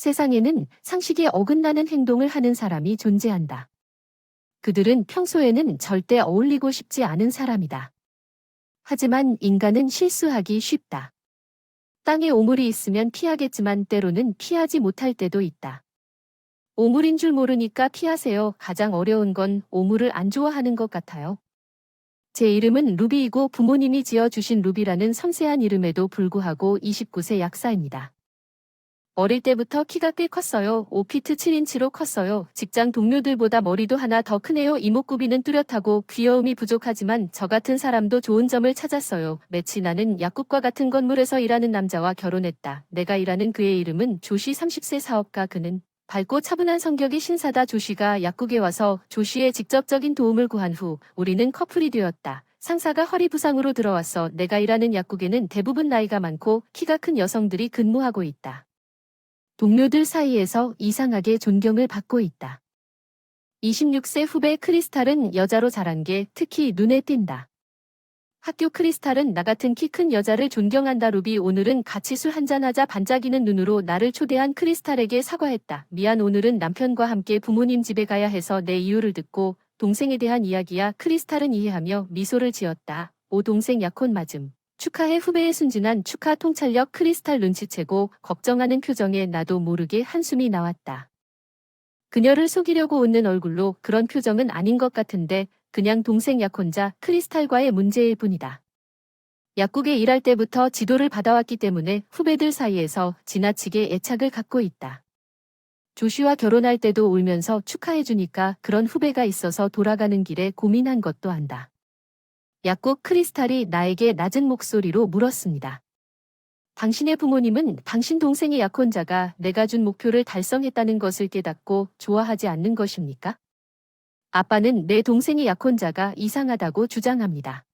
세상에는 상식에 어긋나는 행동을 하는 사람이 존재한다. 그들은 평소에는 절대 어울리고 싶지 않은 사람이다. 하지만 인간은 실수하기 쉽다. 땅에 오물이 있으면 피하겠지만 때로는 피하지 못할 때도 있다. 오물인 줄 모르니까 피하세요. 가장 어려운 건 오물을 안 좋아하는 것 같아요. 제 이름은 루비이고 부모님이 지어주신 루비라는 섬세한 이름에도 불구하고 29세 약사입니다. 어릴 때부터 키가 꽤 컸어요. 5피트 7인치로 컸어요. 직장 동료들보다 머리도 하나 더 크네요. 이목구비는 뚜렷하고 귀여움이 부족하지만 저 같은 사람도 좋은 점을 찾았어요. 매치 나는 약국과 같은 건물에서 일하는 남자와 결혼했다. 내가 일하는 그의 이름은 조시 30세 사업가. 그는 밝고 차분한 성격의 신사다. 조시가 약국에 와서 조시의 직접적인 도움을 구한 후 우리는 커플이 되었다. 상사가 허리 부상으로 들어왔어. 내가 일하는 약국에는 대부분 나이가 많고 키가 큰 여성들이 근무하고 있다. 동료들 사이에서 이상하게 존경을 받고 있다. 26세 후배 크리스탈은 여자로 자란 게 특히 눈에 띈다. 학교 크리스탈은 나 같은 키 큰 여자를 존경한다. 루비, 오늘은 같이 술 한잔하자. 반짝이는 눈으로 나를 초대한 크리스탈에게 사과했다. 미안, 오늘은 남편과 함께 부모님 집에 가야 해서. 내 이유를 듣고 동생에 대한 이야기야. 크리스탈은 이해하며 미소를 지었다. 오, 동생 약혼 맞음. 축하해. 후배의 순진한 축하 통찰력. 크리스탈 눈치채고 걱정하는 표정에 나도 모르게 한숨이 나왔다. 그녀를 속이려고 웃는 얼굴로 그런 표정은 아닌 것 같은데 그냥 동생 약혼자 크리스탈과의 문제일 뿐이다. 약국에 일할 때부터 지도를 받아왔기 때문에 후배들 사이에서 지나치게 애착을 갖고 있다. 조시와 결혼할 때도 울면서 축하해주니까 그런 후배가 있어서 돌아가는 길에 고민한 것도 안다. 약국 크리스탈이 나에게 낮은 목소리로 물었습니다. 당신의 부모님은 당신 동생의 약혼자가 내가 준 목표를 달성했다는 것을 깨닫고 좋아하지 않는 것입니까? 아빠는 내 동생의 약혼자가 이상하다고 주장합니다.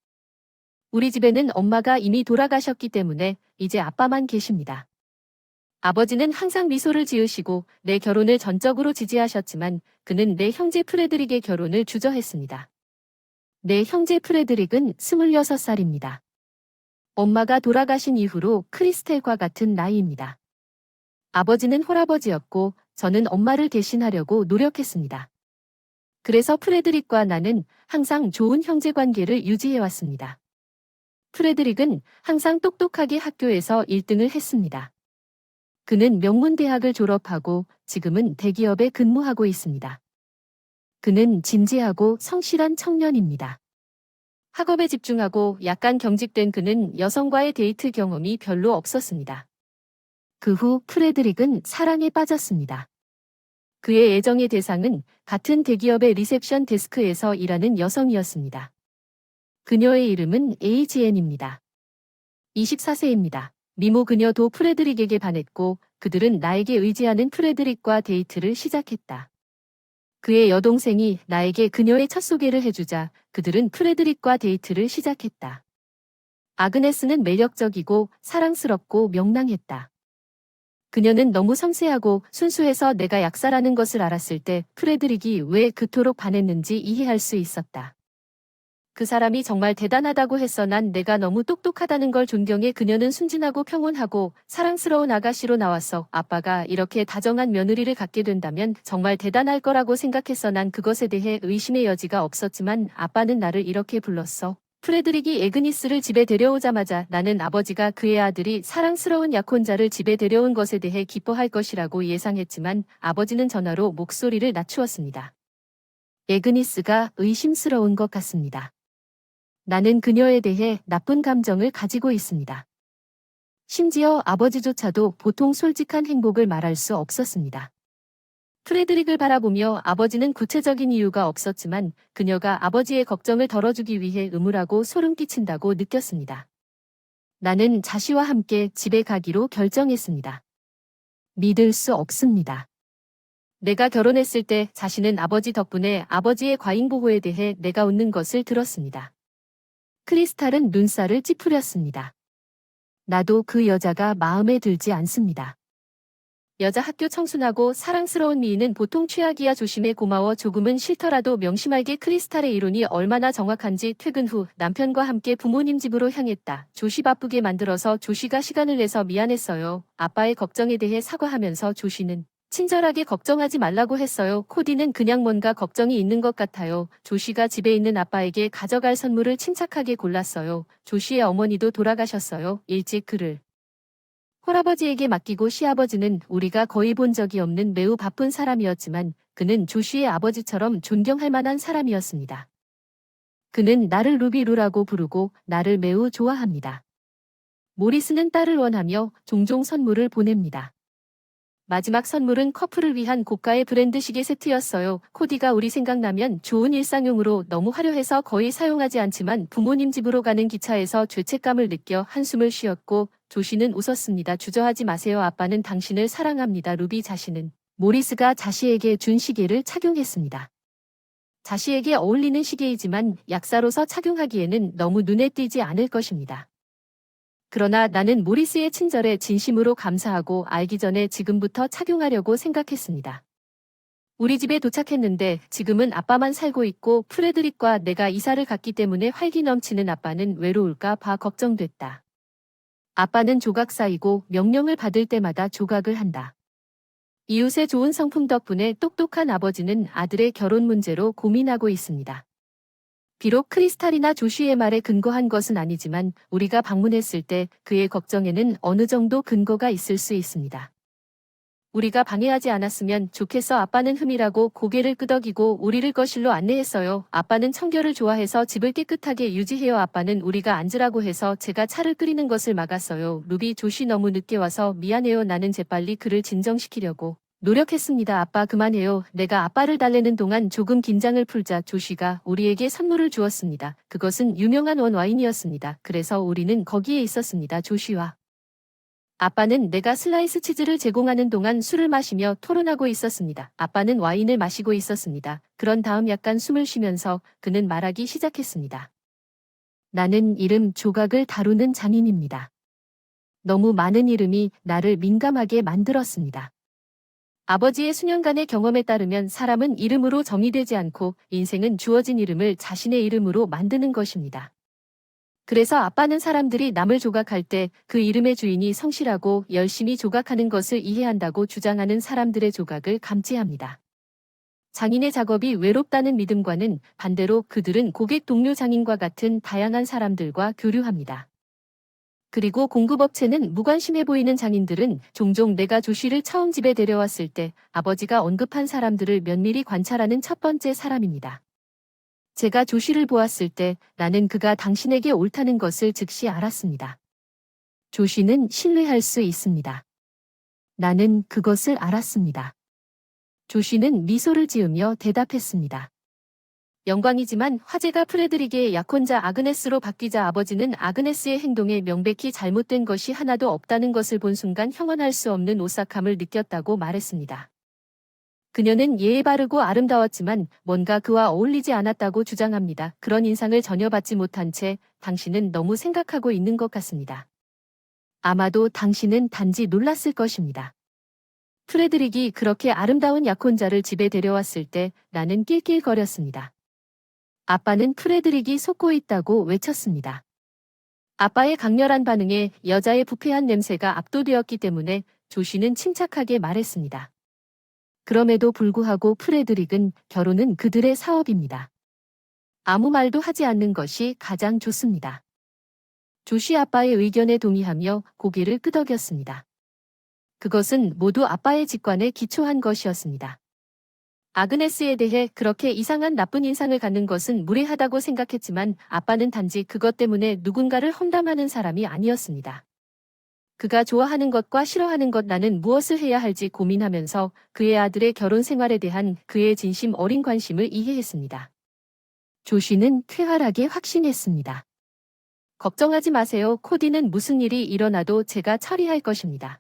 우리 집에는 엄마가 이미 돌아가셨기 때문에 이제 아빠만 계십니다. 아버지는 항상 미소를 지으시고 내 결혼을 전적으로 지지하셨지만 그는 내 형제 프레드릭의 결혼을 주저했습니다. 내 형제 프레드릭은 26살입니다. 엄마가 돌아가신 이후로 크리스텔과 같은 나이입니다. 아버지는 홀아버지였고 저는 엄마를 대신하려고 노력했습니다. 그래서 프레드릭과 나는 항상 좋은 형제 관계를 유지해왔습니다. 프레드릭은 항상 똑똑하게 학교에서 1등을 했습니다. 그는 명문대학을 졸업하고 지금은 대기업에 근무하고 있습니다. 그는 진지하고 성실한 청년입니다. 학업에 집중하고 약간 경직된 그는 여성과의 데이트 경험이 별로 없었습니다. 그 후 프레드릭은 사랑에 빠졌습니다. 그의 애정의 대상은 같은 대기업의 리셉션 데스크에서 일하는 여성이었습니다. 그녀의 이름은 AGN입니다. 24세입니다. 미모 그녀도 프레드릭에게 반했고 그들은 나에게 의지하는 프레드릭과 데이트를 시작했다. 그의 여동생이 나에게 그녀의 첫 소개를 해주자 그들은 프레드릭과 데이트를 시작했다. 아그네스는 매력적이고 사랑스럽고 명랑했다. 그녀는 너무 섬세하고 순수해서 내가 약사라는 것을 알았을 때 프레드릭이 왜 그토록 반했는지 이해할 수 있었다. 그 사람이 정말 대단하다고 했어. 난 내가 너무 똑똑하다는 걸 존경해. 그녀는 순진하고 평온하고 사랑스러운 아가씨로 나왔어. 아빠가 이렇게 다정한 며느리를 갖게 된다면 정말 대단할 거라고 생각했어. 난 그것에 대해 의심의 여지가 없었지만 아빠는 나를 이렇게 불렀어. 프레드릭이 에그니스를 집에 데려오자마자 나는 아버지가 그의 아들이 사랑스러운 약혼자를 집에 데려온 것에 대해 기뻐할 것이라고 예상했지만 아버지는 전화로 목소리를 낮추었습니다. 에그니스가 의심스러운 것 같습니다. 나는 그녀에 대해 나쁜 감정을 가지고 있습니다. 심지어 아버지조차도 보통 솔직한 행복을 말할 수 없었습니다. 프레드릭을 바라보며 아버지는 구체적인 이유가 없었지만 그녀가 아버지의 걱정을 덜어주기 위해 의무라고 소름 끼친다고 느꼈습니다. 나는 자시와 함께 집에 가기로 결정했습니다. 믿을 수 없습니다. 내가 결혼했을 때 자신은 아버지 덕분에 아버지의 과잉보호에 대해 내가 웃는 것을 들었습니다. 크리스탈은 눈살을 찌푸렸습니다. 나도 그 여자가 마음에 들지 않습니다. 여자 학교 청순하고 사랑스러운 미인은 보통 최악이야. 조심해. 고마워. 조금은 싫더라도 명심할게. 크리스탈의 이론이 얼마나 정확한지. 퇴근 후 남편과 함께 부모님 집으로 향했다. 조시 바쁘게 만들어서 조시가 시간을 내서 미안했어요. 아빠의 걱정에 대해 사과하면서 조시는 친절하게 걱정하지 말라고 했어요. 코디는 그냥 뭔가 걱정이 있는 것 같아요. 조시가 집에 있는 아빠에게 가져갈 선물을 침착하게 골랐어요. 조시의 어머니도 돌아가셨어요. 일찍 그를 할아버지에게 맡기고 시아버지는 우리가 거의 본 적이 없는 매우 바쁜 사람이었지만 그는 조시의 아버지처럼 존경할 만한 사람이었습니다. 그는 나를 루비루라고 부르고 나를 매우 좋아합니다. 모리스는 딸을 원하며 종종 선물을 보냅니다. 마지막 선물은 커플을 위한 고가의 브랜드 시계 세트였어요. 코디가 우리 생각나면 좋은 일상용으로 너무 화려해서 거의 사용하지 않지만 부모님 집으로 가는 기차에서 죄책감을 느껴 한숨을 쉬었고 조시는 웃었습니다. 주저하지 마세요. 아빠는 당신을 사랑합니다. 루비 자신은 모리스가 자시에게 준 시계를 착용했습니다. 자시에게 어울리는 시계이지만 약사로서 착용하기에는 너무 눈에 띄지 않을 것입니다. 그러나 나는 모리스의 친절에 진심으로 감사하고 알기 전에 지금부터 착용하려고 생각했습니다. 우리 집에 도착했는데 지금은 아빠만 살고 있고 프레드릭과 내가 이사를 갔기 때문에 활기 넘치는 아빠는 외로울까 봐 걱정됐다. 아빠는 조각사이고 명령을 받을 때마다 조각을 한다. 이웃의 좋은 성품 덕분에 똑똑한 아버지는 아들의 결혼 문제로 고민하고 있습니다. 비록 크리스탈이나 조시의 말에 근거한 것은 아니지만 우리가 방문했을 때 그의 걱정에는 어느 정도 근거가 있을 수 있습니다. 우리가 방해하지 않았으면 좋겠어. 아빠는 흠이라고 고개를 끄덕이고 우리를 거실로 안내했어요. 아빠는 청결을 좋아해서 집을 깨끗하게 유지해요. 아빠는 우리가 앉으라고 해서 제가 차를 끓이는 것을 막았어요. 루비 조시 너무 늦게 와서 미안해요. 나는 재빨리 그를 진정시키려고 노력했습니다. 아빠 그만해요. 내가 아빠를 달래는 동안 조금 긴장을 풀자. 조시가 우리에게 선물을 주었습니다. 그것은 유명한 원 와인이었습니다. 그래서 우리는 거기에 있었습니다. 조시와 아빠는 내가 슬라이스 치즈를 제공하는 동안 술을 마시며 토론하고 있었습니다. 아빠는 와인을 마시고 있었습니다. 그런 다음 약간 숨을 쉬면서 그는 말하기 시작했습니다. 나는 이름 조각을 다루는 장인입니다. 너무 많은 이름이 나를 민감하게 만들었습니다. 아버지의 수년간의 경험에 따르면 사람은 이름으로 정의되지 않고 인생은 주어진 이름을 자신의 이름으로 만드는 것입니다. 그래서 아빠는 사람들이 남을 조각할 때 그 이름의 주인이 성실하고 열심히 조각하는 것을 이해한다고 주장하는 사람들의 조각을 감지합니다. 장인의 작업이 외롭다는 믿음과는 반대로 그들은 고객 동료 장인과 같은 다양한 사람들과 교류합니다. 그리고 공급업체는 무관심해 보이는 장인들은 종종 내가 조시를 처음 집에 데려왔을 때 아버지가 언급한 사람들을 면밀히 관찰하는 첫 번째 사람입니다. 제가 조시를 보았을 때 나는 그가 당신에게 옳다는 것을 즉시 알았습니다. 조시는 신뢰할 수 있습니다. 나는 그것을 알았습니다. 조시는 미소를 지으며 대답했습니다. 영광이지만 화제가 프레드릭의 약혼자 아그네스로 바뀌자 아버지는 아그네스의 행동에 명백히 잘못된 것이 하나도 없다는 것을 본 순간 형언할 수 없는 오싹함을 느꼈다고 말했습니다. 그녀는 예의 바르고 아름다웠지만 뭔가 그와 어울리지 않았다고 주장합니다. 그런 인상을 전혀 받지 못한 채 당신은 너무 생각하고 있는 것 같습니다. 아마도 당신은 단지 놀랐을 것입니다. 프레드릭이 그렇게 아름다운 약혼자를 집에 데려왔을 때 나는 낄낄거렸습니다. 아빠는 프레드릭이 속고 있다고 외쳤습니다. 아빠의 강렬한 반응에 여자의 부패한 냄새가 압도되었기 때문에 조시는 침착하게 말했습니다. 그럼에도 불구하고 프레드릭은 결혼은 그들의 사업입니다. 아무 말도 하지 않는 것이 가장 좋습니다. 조시 아빠의 의견에 동의하며 고개를 끄덕였습니다. 그것은 모두 아빠의 직관에 기초한 것이었습니다. 아그네스에 대해 그렇게 이상한 나쁜 인상을 갖는 것은 무례하다고 생각했지만 아빠는 단지 그것 때문에 누군가를 험담하는 사람이 아니었습니다. 그가 좋아하는 것과 싫어하는 것 나는 무엇을 해야 할지 고민하면서 그의 아들의 결혼 생활에 대한 그의 진심 어린 관심을 이해했습니다. 조시는 쾌활하게 확신했습니다. 걱정하지 마세요. 코디는 무슨 일이 일어나도 제가 처리할 것입니다.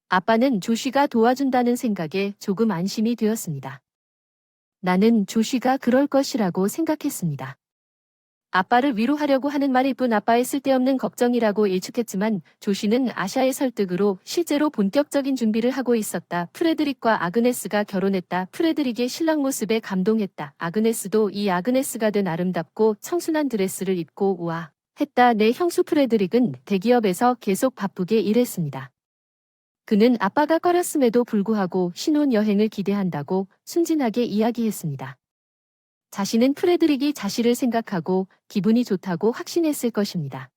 아빠는 조시가 도와준다는 생각에 조금 안심이 되었습니다. 나는 조시가 그럴 것이라고 생각했습니다. 아빠를 위로하려고 하는 말일 뿐 아빠의 쓸데없는 걱정이라고 일축했지만 조씨는 아샤의 설득으로 실제로 본격적인 준비를 하고 있었다. 프레드릭과 아그네스가 결혼했다. 프레드릭의 신랑 모습에 감동했다. 아그네스도 이 아그네스가 된 아름답고 청순한 드레스를 입고 우아 했다. 내 형수 프레드릭은 대기업에서 계속 바쁘게 일했습니다. 그는 아빠가 꺼렸음에도 불구하고 신혼여행을 기대한다고 순진하게 이야기했습니다. 자신은 프레드릭이 자신을 생각하고 기분이 좋다고 확신했을 것입니다.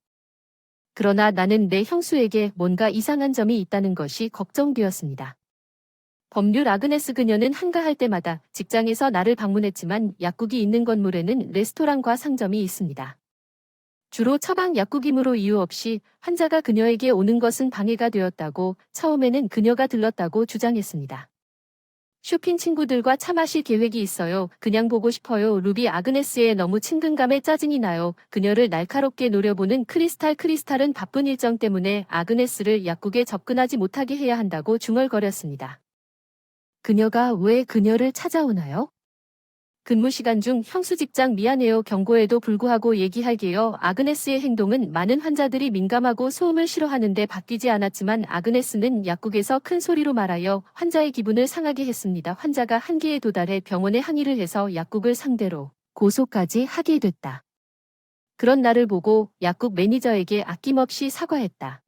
그러나 나는 내 형수에게 뭔가 이상한 점이 있다는 것이 걱정되었습니다. 법률 아그네스 그녀는 한가할 때마다 직장에서 나를 방문했지만 약국이 있는 건물에는 레스토랑과 상점이 있습니다. 주로 처방 약국이므로 이유 없이 환자가 그녀에게 오는 것은 방해가 되었다고 처음에는 그녀가 들렀다고 주장했습니다. 쇼핑 친구들과 차 마실 계획이 있어요. 그냥 보고 싶어요. 루비 아그네스의 너무 친근감에 짜증이 나요. 그녀를 날카롭게 노려보는 크리스탈은 바쁜 일정 때문에 아그네스를 약국에 접근하지 못하게 해야 한다고 중얼거렸습니다. 그녀가 왜 그녀를 찾아오나요? 근무 시간 중 형수 직장 미안해요 경고에도 불구하고 얘기할게요. 아그네스의 행동은 많은 환자들이 민감하고 소음을 싫어하는데 바뀌지 않았지만 아그네스는 약국에서 큰 소리로 말하여 환자의 기분을 상하게 했습니다. 환자가 한계에 도달해 병원에 항의를 해서 약국을 상대로 고소까지 하게 됐다. 그런 나를 보고 약국 매니저에게 아낌없이 사과했다.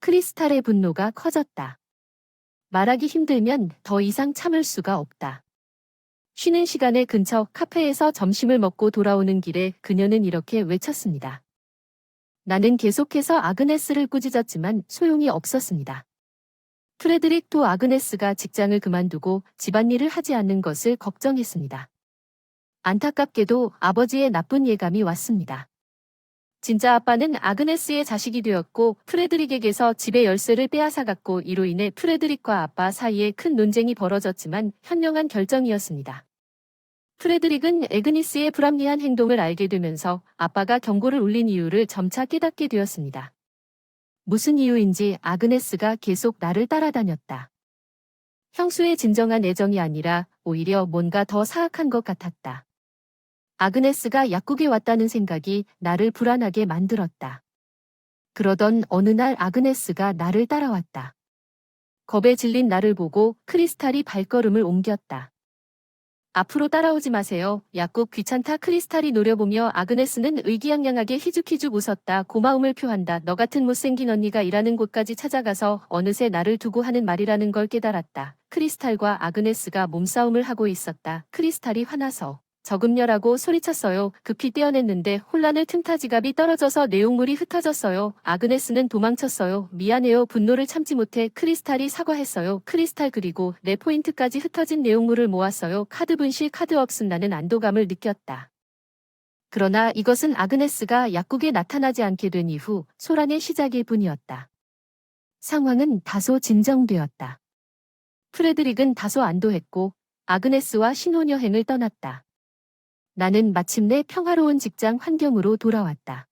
크리스탈의 분노가 커졌다. 말하기 힘들면 더 이상 참을 수가 없다. 쉬는 시간에 근처 카페에서 점심을 먹고 돌아오는 길에 그녀는 이렇게 외쳤습니다. 나는 계속해서 아그네스를 꾸짖었지만 소용이 없었습니다. 프레드릭도 아그네스가 직장을 그만두고 집안일을 하지 않는 것을 걱정했습니다. 안타깝게도 아버지의 나쁜 예감이 왔습니다. 진짜 아빠는 아그네스의 자식이 되었고 프레드릭에게서 집의 열쇠를 빼앗아갔고 이로 인해 프레드릭과 아빠 사이에 큰 논쟁이 벌어졌지만 현명한 결정이었습니다. 프레드릭은 애그니스의 불합리한 행동을 알게 되면서 아빠가 경고를 울린 이유를 점차 깨닫게 되었습니다. 무슨 이유인지 아그네스가 계속 나를 따라다녔다. 형수의 진정한 애정이 아니라 오히려 뭔가 더 사악한 것 같았다. 아그네스가 약국에 왔다는 생각이 나를 불안하게 만들었다. 그러던 어느 날 아그네스가 나를 따라왔다. 겁에 질린 나를 보고 크리스탈이 발걸음을 옮겼다. 앞으로 따라오지 마세요. 약국 귀찮다. 크리스탈이 노려보며 아그네스는 의기양양하게 희죽희죽 웃었다. 고마움을 표한다. 너 같은 못생긴 언니가 일하는 곳까지 찾아가서 어느새 나를 두고 하는 말이라는 걸 깨달았다. 크리스탈과 아그네스가 몸싸움을 하고 있었다. 크리스탈이 화나서 저금녀라고 소리쳤어요. 급히 떼어냈는데 혼란을 틈타 지갑이 떨어져서 내용물이 흩어졌어요. 아그네스는 도망쳤어요. 미안해요. 분노를 참지 못해 크리스탈이 사과했어요. 크리스탈 그리고 내 포인트까지 흩어진 내용물을 모았어요. 카드 분실 카드 없음. 나는 안도감을 느꼈다. 그러나 이것은 아그네스가 약국에 나타나지 않게 된 이후 소란의 시작일 뿐이었다. 상황은 다소 진정되었다. 프레드릭은 다소 안도했고 아그네스와 신혼여행을 떠났다. 나는 마침내 평화로운 직장 환경으로 돌아왔다.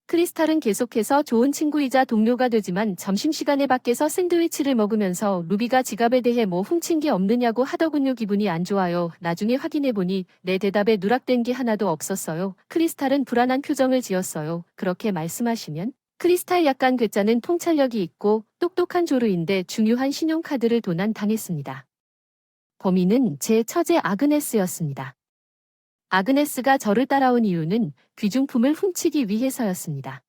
크리스탈은 계속해서 좋은 친구이자 동료가 되지만 점심시간에 밖에서 샌드위치를 먹으면서 루비가 지갑에 대해 뭐 훔친 게 없느냐고 하더군요. 기분이 안 좋아요. 나중에 확인해보니 내 대답에 누락된 게 하나도 없었어요. 크리스탈은 불안한 표정을 지었어요. 그렇게 말씀하시면 크리스탈 약간 괴짜는 통찰력이 있고 똑똑한 조르인데 중요한 신용카드를 도난 당했습니다. 범인은 제 처제 아그네스였습니다. 아그네스가 저를 따라온 이유는 귀중품을 훔치기 위해서였습니다.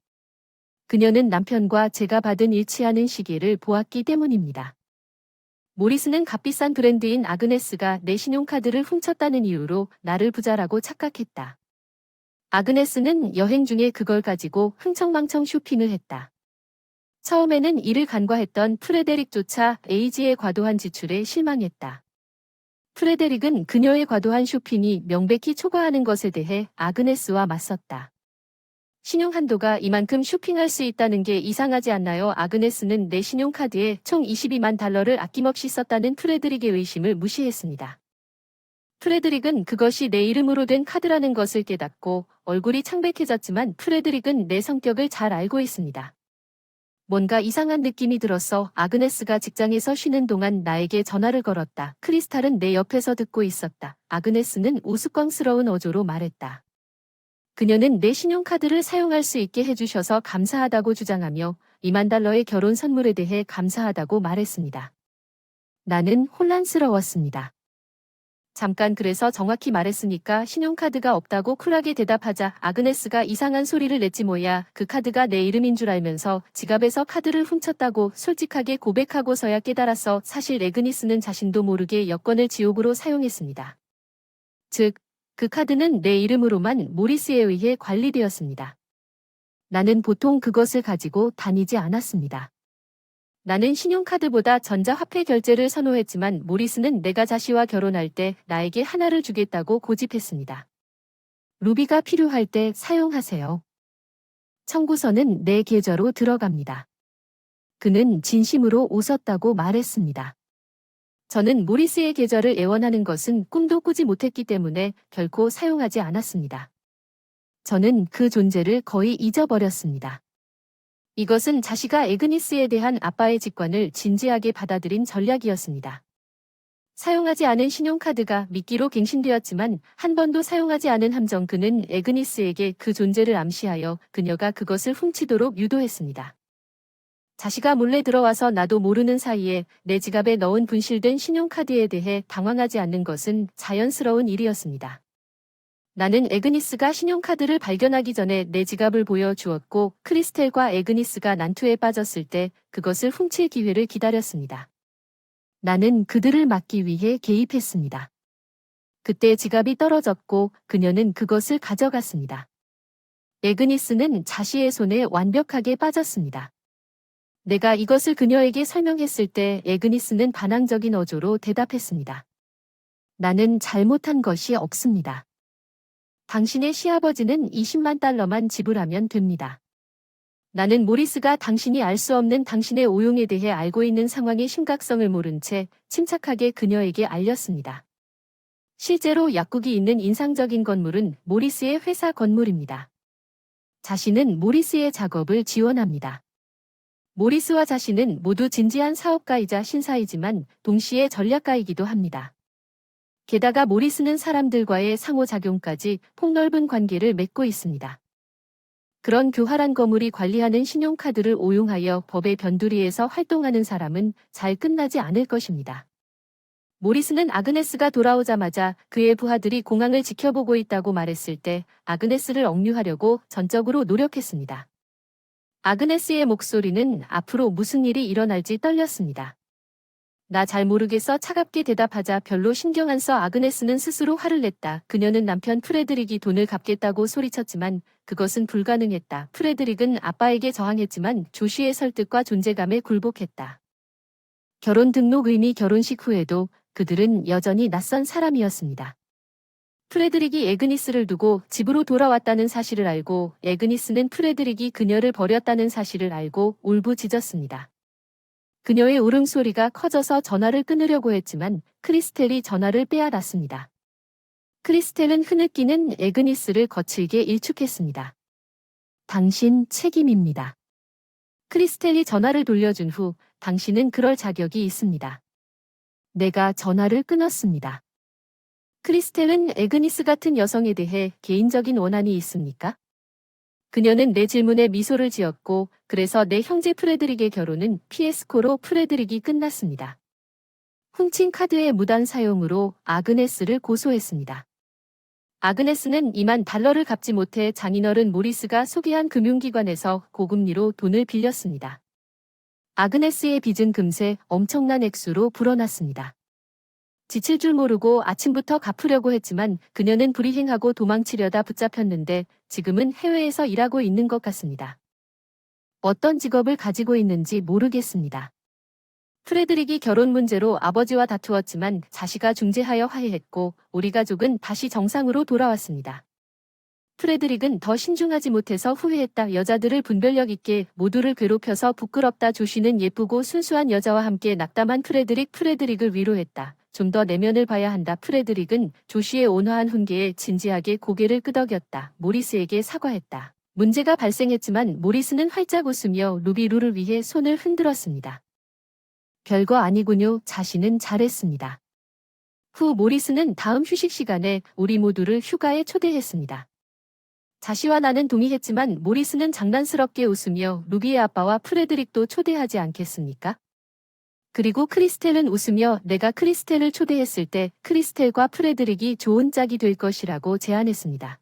그녀는 남편과 제가 받은 잃지 않은 시계를 보았기 때문입니다. 모리스는 값비싼 브랜드인 아그네스가 내 신용카드를 훔쳤다는 이유로 나를 부자라고 착각했다. 아그네스는 여행 중에 그걸 가지고 흥청망청 쇼핑을 했다. 처음에는 이를 간과했던 프레데릭조차 에이지의 과도한 지출에 실망했다. 프레데릭은 그녀의 과도한 쇼핑이 명백히 초과하는 것에 대해 아그네스와 맞섰다. 신용 한도가 이만큼 쇼핑할 수 있다는 게 이상하지 않나요? 아그네스는 내 신용카드에 총 22만 달러를 아낌없이 썼다는 프레드릭의 의심을 무시했습니다. 프레드릭은 그것이 내 이름으로 된 카드라는 것을 깨닫고 얼굴이 창백해졌지만 프레드릭은 내 성격을 잘 알고 있습니다. 뭔가 이상한 느낌이 들었어. 아그네스가 직장에서 쉬는 동안 나에게 전화를 걸었다. 크리스탈은 내 옆에서 듣고 있었다. 아그네스는 우스꽝스러운 어조로 말했다. 그녀는 내 신용카드를 사용할 수 있게 해주셔서 감사하다고 주장하며 $20,000의 결혼 선물에 대해 감사하다고 말했습니다. 나는 혼란스러웠습니다. 잠깐 그래서 정확히 말했으니까 신용카드가 없다고 쿨하게 대답하자 아그네스가 이상한 소리를 냈지 뭐야. 그 카드가 내 이름인 줄 알면서 지갑에서 카드를 훔쳤다고 솔직하게 고백하고서야 깨달았어. 사실 애그니스는 자신도 모르게 여권을 지옥으로 사용했습니다. 즉, 그 카드는 내 이름으로만 모리스에 의해 관리되었습니다. 나는 보통 그것을 가지고 다니지 않았습니다. 나는 신용카드보다 전자화폐 결제를 선호했지만 모리스는 내가 자시와 결혼할 때 나에게 하나를 주겠다고 고집했습니다. 루비가 필요할 때 사용하세요. 청구서는 내 계좌로 들어갑니다. 그는 진심으로 웃었다고 말했습니다. 저는 모리스의 계좌를 애원하는 것은 꿈도 꾸지 못했기 때문에 결코 사용하지 않았습니다. 저는 그 존재를 거의 잊어버렸습니다. 이것은 자시가 애그니스에 대한 아빠의 직관을 진지하게 받아들인 전략이었습니다. 사용하지 않은 신용카드가 미끼로 갱신되었지만 한 번도 사용하지 않은 함정 그는 애그니스에게 그 존재를 암시하여 그녀가 그것을 훔치도록 유도했습니다. 자시가 몰래 들어와서 나도 모르는 사이에 내 지갑에 넣은 분실된 신용카드에 대해 당황하지 않는 것은 자연스러운 일이었습니다. 나는 애그니스가 신용카드를 발견하기 전에 내 지갑을 보여주었고 크리스텔과 애그니스가 난투에 빠졌을 때 그것을 훔칠 기회를 기다렸습니다. 나는 그들을 막기 위해 개입했습니다. 그때 지갑이 떨어졌고 그녀는 그것을 가져갔습니다. 애그니스는 자시의 손에 완벽하게 빠졌습니다. 내가 이것을 그녀에게 설명했을 때 애그니스는 반항적인 어조로 대답했습니다. 나는 잘못한 것이 없습니다. 당신의 시아버지는 $200,000만 지불하면 됩니다. 나는 모리스가 당신이 알 수 없는 당신의 오용에 대해 알고 있는 상황의 심각성을 모른 채 침착하게 그녀에게 알렸습니다. 실제로 약국이 있는 인상적인 건물은 모리스의 회사 건물입니다. 자신은 모리스의 작업을 지원합니다. 모리스와 자신은 모두 진지한 사업가이자 신사이지만 동시에 전략가이기도 합니다. 게다가 모리스는 사람들과의 상호작용까지 폭넓은 관계를 맺고 있습니다. 그런 교활한 거물이 관리하는 신용카드를 오용하여 법의 변두리에서 활동하는 사람은 잘 끝나지 않을 것입니다. 모리스는 아그네스가 돌아오자마자 그의 부하들이 공항을 지켜보고 있다고 말했을 때 아그네스를 억류하려고 전적으로 노력했습니다. 아그네스의 목소리는 앞으로 무슨 일이 일어날지 떨렸습니다. 나 잘 모르겠어 차갑게 대답하자 별로 신경 안 써 아그네스는 스스로 화를 냈다. 그녀는 남편 프레드릭이 돈을 갚겠다고 소리쳤지만 그것은 불가능했다. 프레드릭은 아빠에게 저항했지만 조시의 설득과 존재감에 굴복했다. 결혼 등록 의미 결혼식 후에도 그들은 여전히 낯선 사람이었습니다. 프레드릭이 애그니스를 두고 집으로 돌아왔다는 사실을 알고 애그니스는 프레드릭이 그녀를 버렸다는 사실을 알고 울부짖었습니다. 그녀의 울음소리가 커져서 전화를 끊으려고 했지만 크리스텔이 전화를 빼앗았습니다. 크리스텔은 흐느끼는 애그니스를 거칠게 일축했습니다. 당신 책임입니다. 크리스텔이 전화를 돌려준 후 당신은 그럴 자격이 있습니다. 내가 전화를 끊었습니다. 크리스텔은 애그니스 같은 여성에 대해 개인적인 원한이 있습니까? 그녀는 내 질문에 미소를 지었고 그래서 내 형제 프레드릭의 결혼은 피에스코로 프레드릭이 끝났습니다. 훔친 카드의 무단 사용으로 아그네스를 고소했습니다. 아그네스는 $20,000를 갚지 못해 장인어른 모리스가 소개한 금융기관에서 고금리로 돈을 빌렸습니다. 아그네스의 빚은 금세 엄청난 액수로 불어났습니다. 지칠 줄 모르고 아침부터 갚으려고 했지만 그녀는 불이행하고 도망치려다 붙잡혔는데 지금은 해외에서 일하고 있는 것 같습니다. 어떤 직업을 가지고 있는지 모르겠습니다. 프레드릭이 결혼 문제로 아버지와 다투었지만 자시가 중재하여 화해했고 우리 가족은 다시 정상으로 돌아왔습니다. 프레드릭은 더 신중하지 못해서 후회했다. 여자들을 분별력 있게 모두를 괴롭혀서 부끄럽다. 조시는 예쁘고 순수한 여자와 함께 낙담한 프레드릭을 위로했다. 좀 더 내면을 봐야 한다. 프레드릭은 조시의 온화한 훈계에 진지하게 고개를 끄덕였다. 모리스에게 사과했다. 문제가 발생했지만 모리스는 활짝 웃으며 루비루를 위해 손을 흔들었습니다. 별거 아니군요. 자신은 잘했습니다. 후 모리스는 다음 휴식 시간에 우리 모두를 휴가에 초대했습니다. 자시와 나는 동의했지만 모리스는 장난스럽게 웃으며 루비의 아빠와 프레드릭도 초대하지 않겠습니까? 그리고 크리스텔은 웃으며 내가 크리스텔을 초대했을 때 크리스텔과 프레드릭이 좋은 짝이 될 것이라고 제안했습니다.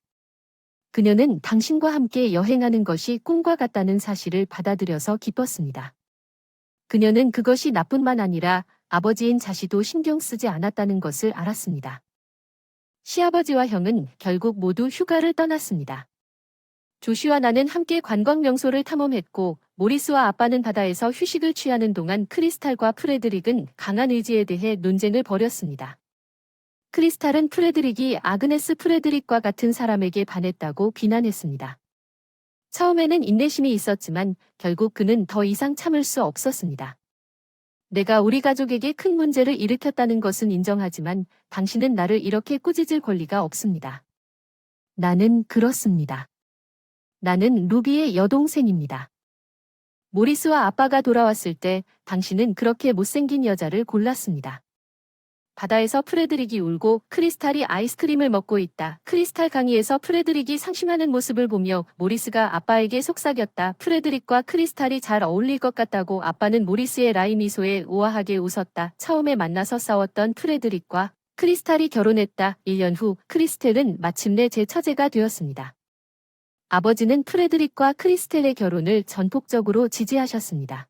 그녀는 당신과 함께 여행하는 것이 꿈과 같다는 사실을 받아들여서 기뻤습니다. 그녀는 그것이 나뿐만 아니라 아버지인 자시도 신경 쓰지 않았다는 것을 알았습니다. 시아버지와 형은 결국 모두 휴가를 떠났습니다. 조슈와 나는 함께 관광 명소를 탐험했고 모리스와 아빠는 바다에서 휴식을 취하는 동안 크리스탈과 프레드릭은 강한 의지에 대해 논쟁을 벌였습니다. 크리스탈은 프레드릭이 아그네스 프레드릭과 같은 사람에게 반했다고 비난했습니다. 처음에는 인내심이 있었지만 결국 그는 더 이상 참을 수 없었습니다. 내가 우리 가족에게 큰 문제를 일으켰다는 것은 인정하지만 당신은 나를 이렇게 꾸짖을 권리가 없습니다. 나는 그렇습니다. 나는 루비의 여동생입니다. 모리스와 아빠가 돌아왔을 때 당신은 그렇게 못생긴 여자를 골랐습니다. 바다에서 프레드릭이 울고 크리스탈이 아이스크림을 먹고 있다. 크리스탈 강의에서 프레드릭이 상심하는 모습을 보며 모리스가 아빠에게 속삭였다. 프레드릭과 크리스탈이 잘 어울릴 것 같다고 아빠는 모리스의 라이 미소에 우아하게 웃었다. 처음에 만나서 싸웠던 프레드릭과 크리스탈이 결혼했다. 1년 후 크리스텔은 마침내 제 처제가 되었습니다. 아버지는 프레드릭과 크리스텔의 결혼을 전폭적으로 지지하셨습니다.